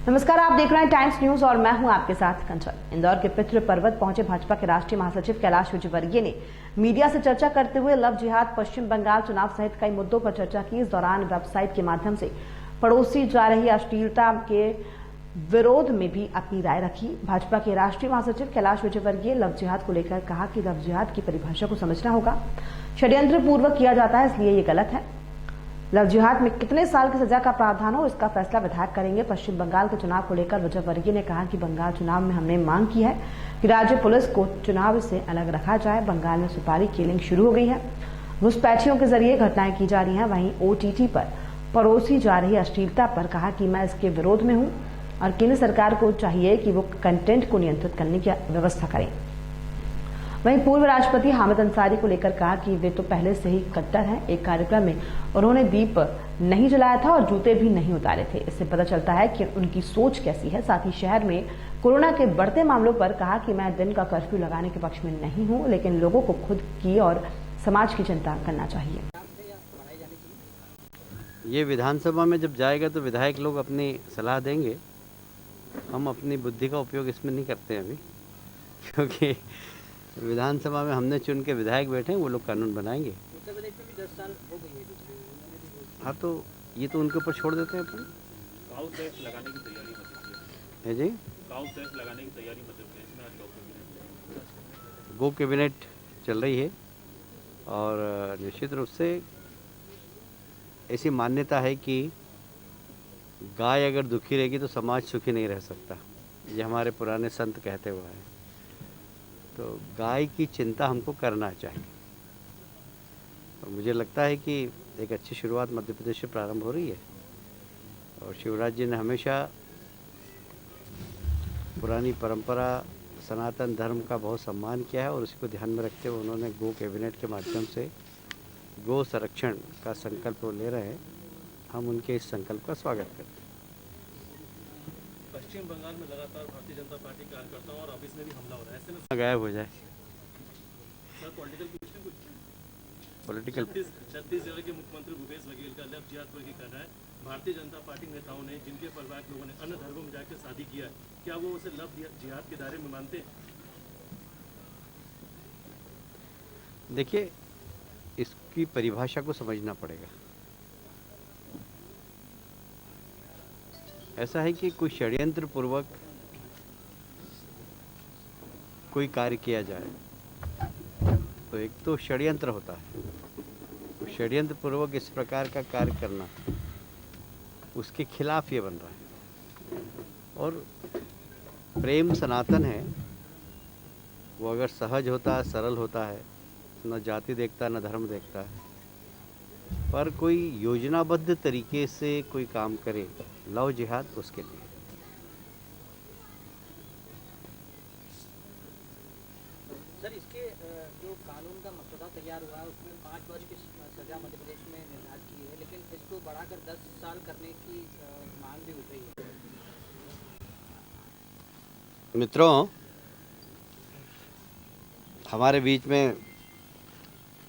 नमस्कार, आप देख रहे हैं टाइम्स न्यूज और मैं हूं आपके साथ कंचन। इंदौर के पितृ पर्वत पहुंचे भाजपा के राष्ट्रीय महासचिव कैलाश विजयवर्गीय ने मीडिया से चर्चा करते हुए लव जिहाद, पश्चिम बंगाल चुनाव सहित कई मुद्दों पर चर्चा की। इस दौरान वेबसाइट के माध्यम से पड़ोसी जा रही अश्लीलता के विरोध में भी अपनी राय रखी। भाजपा के राष्ट्रीय महासचिव कैलाश विजयवर्गीय लव जिहाद को लेकर कहा कि लव जिहाद की परिभाषा को समझना होगा। षड्यंत्र पूर्वक किया जाता है, इसलिए ये गलत है। लव जिहाद में कितने साल की सजा का प्रावधान हो, इसका फैसला विधायक करेंगे। पश्चिम बंगाल के चुनाव को लेकर विजयवर्गीय ने कहा कि बंगाल चुनाव में हमने मांग की है कि राज्य पुलिस को चुनाव से अलग रखा जाए। बंगाल में सुपारी किलिंग शुरू हो गई है, घुसपैठियों के जरिए घटनाएं की जा रही हैं। वहीं ओटीटी पर परोसी जा रही अश्लीलता पर कहा कि मैं इसके विरोध में हूं और केंद्र सरकार को चाहिए कि वो कंटेंट को नियंत्रित करने की व्यवस्था करें। वहीं पूर्व राष्ट्रपति हामिद अंसारी को लेकर कहा कि वे तो पहले से ही कट्टर हैं। एक कार्यक्रम में उन्होंने दीप नहीं जलाया था और जूते भी नहीं उतारे थे। इससे पता चलता है कि उनकी सोच कैसी है। साथ ही शहर में कोरोना के बढ़ते मामलों पर कहा कि मैं दिन का कर्फ्यू लगाने के पक्ष में नहीं हूं, लेकिन लोगों को खुद की और समाज की चिंता करना चाहिए। ये विधानसभा में जब जाएगा तो विधायक लोग अपनी सलाह देंगे। हम अपनी बुद्धि का उपयोग इसमें नहीं करते हैं अभी, क्योंकि विधानसभा में हमने चुन के विधायक बैठे हैं, वो लोग कानून बनाएंगे। उत्तर प्रदेश में भी 10 साल हो गई है। हाँ, तो ये तो उनके ऊपर छोड़ देते हैं अपन। काउ सेस लगाने की तैयारी मध्य प्रदेश है जी, काउ सेस लगाने की तैयारी मध्य प्रदेश में आज गो कैबिनेट चल रही है और निश्चित रूप से ऐसी मान्यता है कि गाय अगर दुखी रहेगी तो समाज सुखी नहीं रह सकता। ये हमारे पुराने संत कहते हुए हैं। तो गाय की चिंता हमको करना चाहिए और मुझे लगता है कि एक अच्छी शुरुआत मध्य प्रदेश से प्रारंभ हो रही है। और शिवराज जी ने हमेशा पुरानी परंपरा, सनातन धर्म का बहुत सम्मान किया है और उसी को ध्यान में रखते हुए उन्होंने गो कैबिनेट के माध्यम से गो संरक्षण का संकल्प ले रहे हैं। हम उनके इस संकल्प का स्वागत करते हैं। पश्चिम बंगाल में लगातार भारतीय जनता पार्टी कार्यकर्ताओं और ऑफिस में भी हमला हो रहा है। ऐसे में गायब हो जाए सर पॉलिटिकल क्वेश्चन कुछ पॉलिटिकल। छत्तीसगढ़ के मुख्यमंत्री भूपेश बघेल का लव जिहाद पर कर रहा है। भारतीय जनता पार्टी नेताओं ने जिनके परिवार के लोगों ने अन्य धर्मों में जाकर शादी किया है, क्या वो उसे लव जिहाद के दायरे में मानते हैं? देखिए, इसकी परिभाषा को समझना पड़ेगा। ऐसा है कि कोई षड्यंत्र पूर्वक कोई कार्य किया जाए तो एक तो षड्यंत्र होता है। तो षड्यंत्र पूर्वक इस प्रकार का कार्य करना, उसके खिलाफ ये बन रहा है। और प्रेम सनातन है, वो अगर सहज होता है, सरल होता है, न जाति देखता न धर्म देखता है, पर कोई योजनाबद्ध तरीके से कोई काम करे, लव जिहाद उसके लिए। सर, इसके जो कानून का मसौदा तैयार हुआ है उसमें 5 वर्ष की सजा मध्य प्रदेश में निर्धारित की है, लेकिन इसको बढ़ाकर 10 साल करने की मांग भी उठ रही है। मित्रों, हमारे बीच में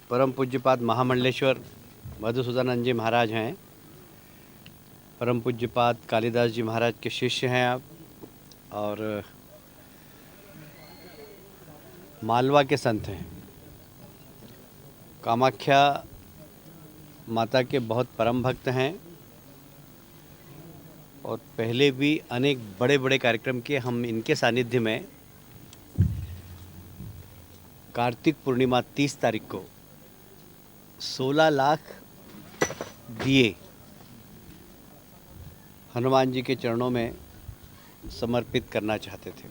परम पूज्यपाद महामंडलेश्वर मधुसूदन जी महाराज हैं। परम पूज्यपाद कालिदास जी महाराज के शिष्य हैं आप, और मालवा के संत हैं। कामाख्या माता के बहुत परम भक्त हैं और पहले भी अनेक बड़े बड़े कार्यक्रम किए। हम इनके सानिध्य में कार्तिक पूर्णिमा 30 तारीख को 16 लाख दिए हनुमान जी के चरणों में समर्पित करना चाहते थे।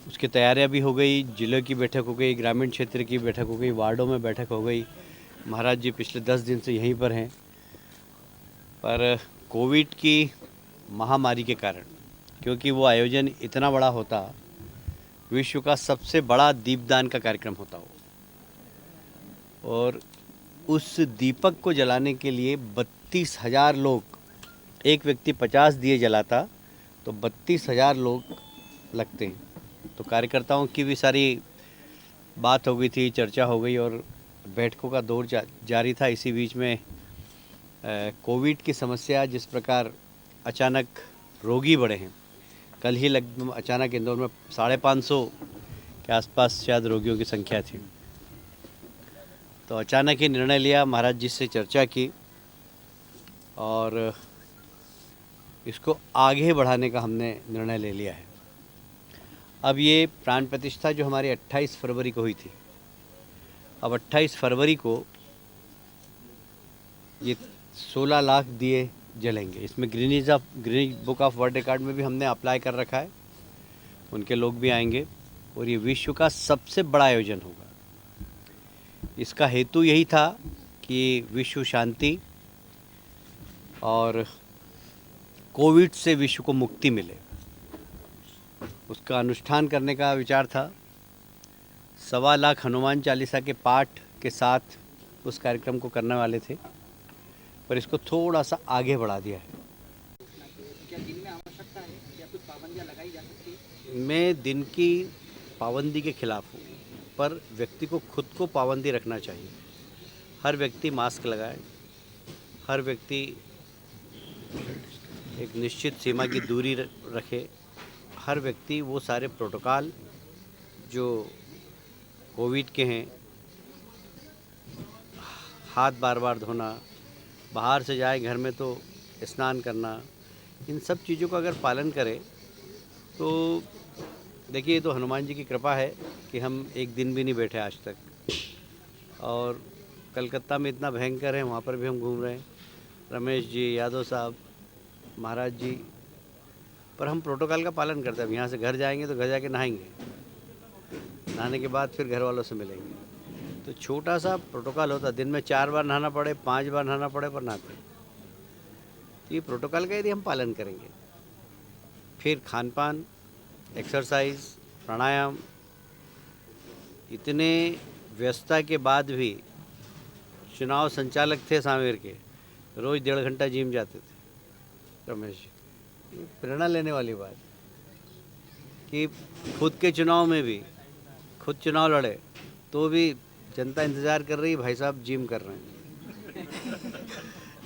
उसकी तैयारियां भी हो गई, जिले की बैठक हो गई, ग्रामीण क्षेत्र की बैठक हो गई, वार्डों में बैठक हो गई। महाराज जी पिछले 10 दिन से यहीं पर हैं, पर कोविड की महामारी के कारण, क्योंकि वो आयोजन इतना बड़ा होता, विश्व का सबसे बड़ा दीपदान का कार्यक्रम होता वो, और उस दीपक को जलाने के लिए 32,000 लोग, एक व्यक्ति 50 दिए जलाता तो 32,000 लोग लगते हैं। तो कार्यकर्ताओं की भी सारी बात हो गई थी, चर्चा हो गई और बैठकों का दौर जारी था। इसी बीच में कोविड की समस्या जिस प्रकार अचानक रोगी बढ़े हैं। कल ही लगभग अचानक इंदौर में 550 के आसपास शायद रोगियों की संख्या थी। तो अचानक ही निर्णय लिया, महाराज जी से चर्चा की और इसको आगे बढ़ाने का हमने निर्णय ले लिया है। अब ये प्राण प्रतिष्ठा जो हमारी 28 फरवरी को हुई थी, अब 28 फरवरी को ये 16 लाख दिए जलेंगे। इसमें Guinness book of world record में भी हमने अप्लाई कर रखा है, उनके लोग भी आएंगे और ये विश्व का सबसे बड़ा आयोजन होगा। इसका हेतु यही था कि विश्व शांति और कोविड से विश्व को मुक्ति मिले, उसका अनुष्ठान करने का विचार था। 1.25 लाख हनुमान चालीसा के पाठ के साथ उस कार्यक्रम को करने वाले थे, पर इसको थोड़ा सा आगे बढ़ा दिया है। क्या दिन में आवश्यकता है, क्या कुछ पाबंदियां लगाई जा सकती है? मैं दिन की पाबंदी के खिलाफ हूँ, पर व्यक्ति को खुद को पाबंदी रखना चाहिए। हर व्यक्ति मास्क लगाए, हर व्यक्ति एक निश्चित सीमा की दूरी रखे, हर व्यक्ति वो सारे प्रोटोकॉल जो कोविड के हैं, हाथ बार बार धोना, बाहर से जाए घर में तो स्नान करना, इन सब चीज़ों का अगर पालन करें तो देखिए, ये तो हनुमान जी की कृपा है कि हम एक दिन भी नहीं बैठे आज तक। और कलकत्ता में इतना भयंकर है, वहाँ पर भी हम घूम रहे हैं, रमेश जी, यादव साहब, महाराज जी, पर हम प्रोटोकॉल का पालन करते हैं। यहाँ से घर जाएंगे तो घर जाके नहाएंगे, नहाने के बाद फिर घर वालों से मिलेंगे। तो छोटा सा प्रोटोकॉल होता, दिन में 4 बार नहाना पड़े, 5 बार नहाना पड़े, पर नहाते। तो ये प्रोटोकॉल का यदि हम पालन करेंगे, फिर खान पान, एक्सरसाइज, प्राणायाम, इतने व्यस्तता के बाद भी चुनाव संचालक थे सांवेर के, रोज़ 1.5 घंटा जिम जाते थे रमेश जी। प्रेरणा लेने वाली बात कि खुद के चुनाव में भी खुद चुनाव लड़े तो भी जनता इंतज़ार कर रही है, भाई साहब जिम कर रहे हैं।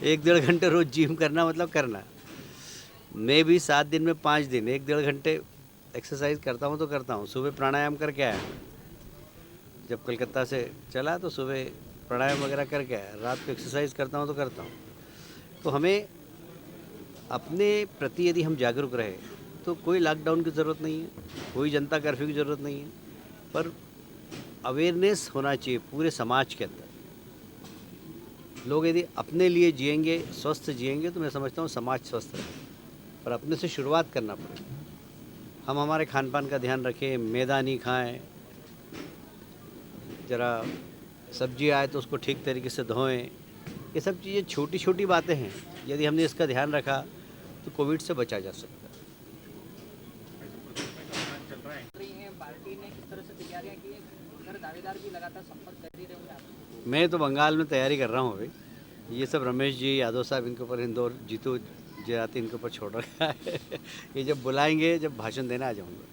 1-1.5 घंटे रोज़ जिम करना मतलब करना। मैं भी 7 दिन में 5 दिन 1-1.5 घंटे एक्सरसाइज करता हूँ तो करता हूँ। सुबह प्राणायाम करके आया, जब कलकत्ता से चला तो सुबह प्राणायाम वगैरह करके आया, रात को एक्सरसाइज करता हूँ तो करता हूँ। तो हमें अपने प्रति यदि हम जागरूक रहे तो कोई लॉकडाउन की ज़रूरत नहीं है, कोई जनता कर्फ्यू की ज़रूरत नहीं है, पर अवेयरनेस होना चाहिए पूरे समाज के अंदर। लोग यदि अपने लिए जिएंगे, स्वस्थ जिएंगे, तो मैं समझता हूँ समाज स्वस्थ रहेगा। पर अपने से शुरुआत करना पड़ेगा। हम हमारे खान पान का ध्यान रखें, मैदा नहीं खाएं, ज़रा सब्जी आए तो उसको ठीक तरीके से धोएं। ये सब चीज़ें छोटी छोटी बातें हैं, यदि हमने इसका ध्यान रखा तो कोविड से बचा जा सकता है। पार्टी ने किस तरह से तैयारियां की हैं? उधर दावेदार भी लगातार संपर्क कर ही रहे होंगे आपको। मैं तो बंगाल में तैयारी कर रहा हूँ अभी। ये सब रमेश जी, यादव साहब, इनके ऊपर इंदौर जीतू जराती इनके ऊपर छोड़ रखा है। ये जब बुलाएंगे, जब भाषण देने आ जाऊँगा।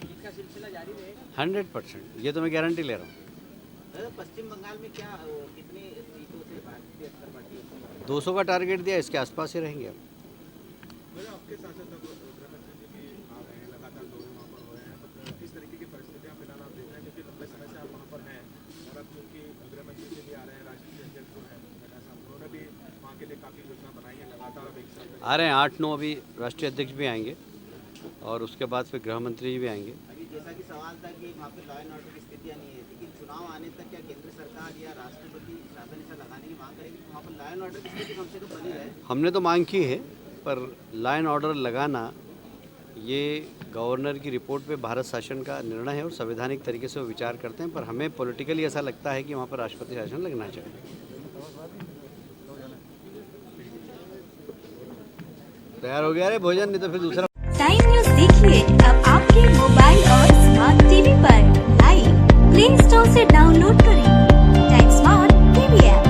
इसका सिलसिला जारी रहेगा 100%, ये तो मैं गारंटी ले रहा हूँ। पश्चिम बंगाल में क्या कितनी सीटों से भारतीय जनता पार्टी 200 का टारगेट दिया, इसके आसपास ही रहेंगे हम। आपके सांसद गृहमंत्री जी भी आ रहे हैं, लगातार दौरे वहाँ पर हो रहे हैं, तो किस तरीके की परिस्थितियाँ फिलहाल आप देख रहे हैं, क्योंकि लंबे समय से आप वहाँ पर हैं, और अब क्योंकि गृहमंत्री जी भी आ रहे हैं, राष्ट्रीय अध्यक्ष जो है नड्डा साहब, उन्होंने भी वहाँ के लिए काफ़ी योजना बनाई है, लगातार अब 1 साल तक आ रहे हैं 8-9 अभी राष्ट्रीय अध्यक्ष भी आएंगे और उसके बाद फिर गृहमंत्री जी भी आएंगे। अभी जैसा कि सवाल था कि वहाँ पे लॉ एंड ऑर्डर की स्थितियाँ नहीं है, लेकिन चुनाव आने तक क्या केंद्र सरकार या राष्ट्रपति शासन ऐसा लगाने की मांग करेगी कि वहाँ पर लॉ एंड ऑर्डर की स्थिति कम से कम बनी रहे? हमने तो मांग की है, पर लॉ एंड ऑर्डर लगाना ये गवर्नर की रिपोर्ट पे भारत शासन का निर्णय है और संवैधानिक तरीके से वो विचार करते हैं, पर हमें पॉलिटिकली ऐसा लगता है कि वहाँ पर राष्ट्रपति शासन लगना चाहिए। तैयार हो गया रे भोजन, नहीं तो फिर दूसरा। टाइम न्यूज देखिए अब आपके मोबाइल और स्मार्ट टीवी पर लाइव प्ले स्टोर से डाउनलोड करें टाइम स्मार्ट टीवी ऐप।